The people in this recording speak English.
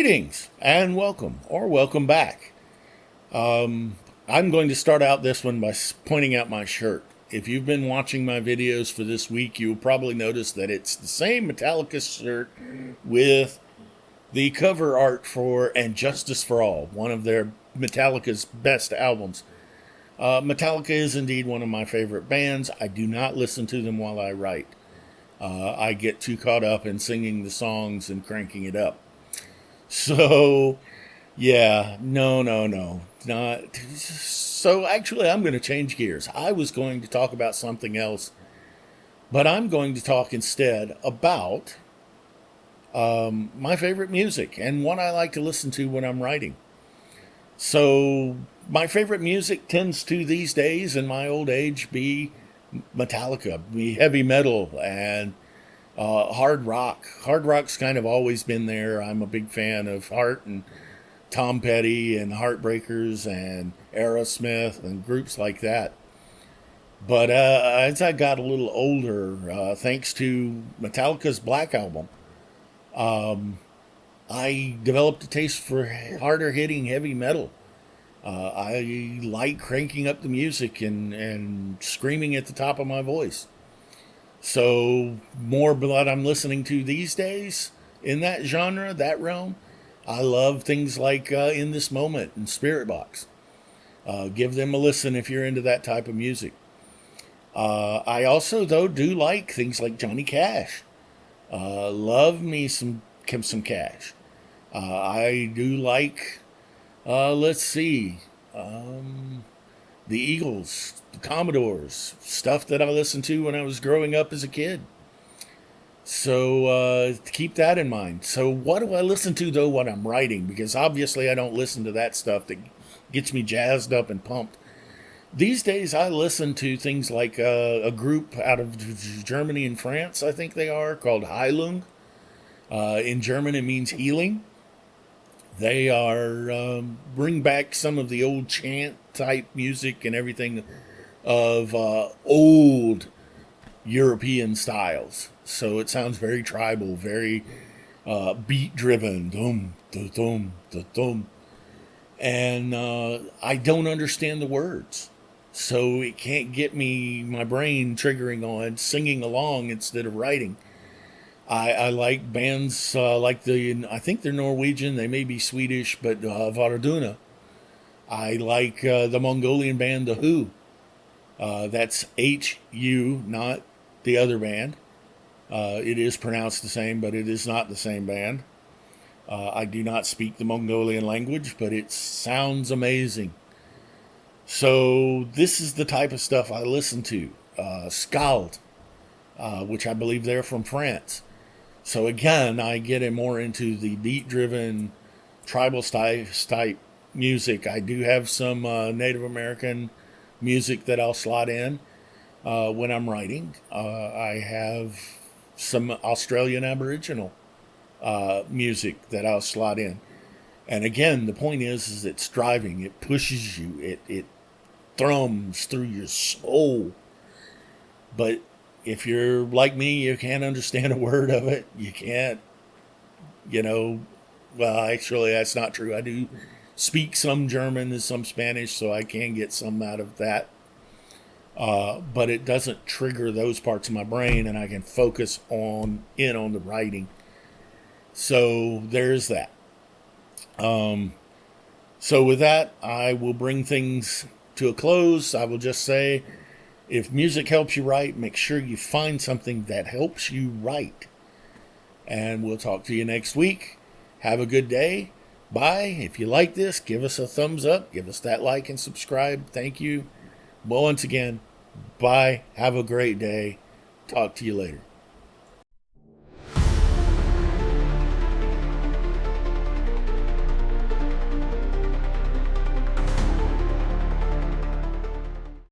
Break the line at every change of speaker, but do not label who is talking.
Greetings and welcome, or welcome back. I'm going to start out this one by pointing out my shirt. If you've been watching my videos for this week, you'll probably notice that it's the same Metallica shirt with the cover art for And Justice for All, one of their Metallica's best albums. Metallica is indeed one of my favorite bands. I do not listen to them while I write. I get too caught up in singing the songs and cranking it up. So, yeah, no. Not. So, actually, I'm going to change gears. I was going to talk about something else, but I'm going to talk instead about my favorite music and what I like to listen to when I'm writing. So, my favorite music tends to, these days, in my old age, be Metallica, be heavy metal, and hard rock. Hard rock's kind of always been there. I'm a big fan of Heart and Tom Petty and Heartbreakers and Aerosmith and groups like that. But as I got a little older, thanks to Metallica's Black Album, I developed a taste for harder hitting heavy metal. I like cranking up the music and screaming at the top of my voice. So, more of what I'm listening to these days in that genre, that realm, I love things like In This Moment and Spiritbox. Give them a listen if you're into that type of music. I also, though, do like things like Johnny Cash. Love me some Cash. I do like, let's see, the Eagles, the Commodores, stuff that I listened to when I was growing up as a kid. So keep that in mind. So what do I listen to, though, when I'm writing? Because obviously I don't listen to that stuff that gets me jazzed up and pumped. These days I listen to things like a group out of Germany and France, I think they are, called Heilung. In German it means healing. They are bring back some of the old chant type music and everything of old European styles. So it sounds very tribal, very beat driven. Dum, da, dum, da, dum. And I don't understand the words. So it can't get my brain triggering on singing along instead of writing. I like bands like I think they're Norwegian, they may be Swedish, but Varduna. I like the Mongolian band The Who. That's H-U, not the other band. It is pronounced the same, but it is not the same band. I do not speak the Mongolian language, but it sounds amazing. So this is the type of stuff I listen to. Skald, which I believe they're from France. So again, I get more into the beat-driven, tribal type music. I do have some Native American music that I'll slot in when I'm writing. I have some Australian Aboriginal music that I'll slot in. And again, the point is it's driving. It pushes you. It thrums through your soul. But if you're like me, you can't understand a word of it. You can't, well, actually, that's not true. I do speak some German and some Spanish, so I can get some out of that. But it doesn't trigger those parts of my brain, and I can focus on the writing. So there's that. So with that, I will bring things to a close. I will just say, if music helps you write, make sure you find something that helps you write. And we'll talk to you next week. Have a good day. Bye. If you like this, give us a thumbs up. Give us that like and subscribe. Thank you. Well, once again, bye. Have a great day. Talk to you later.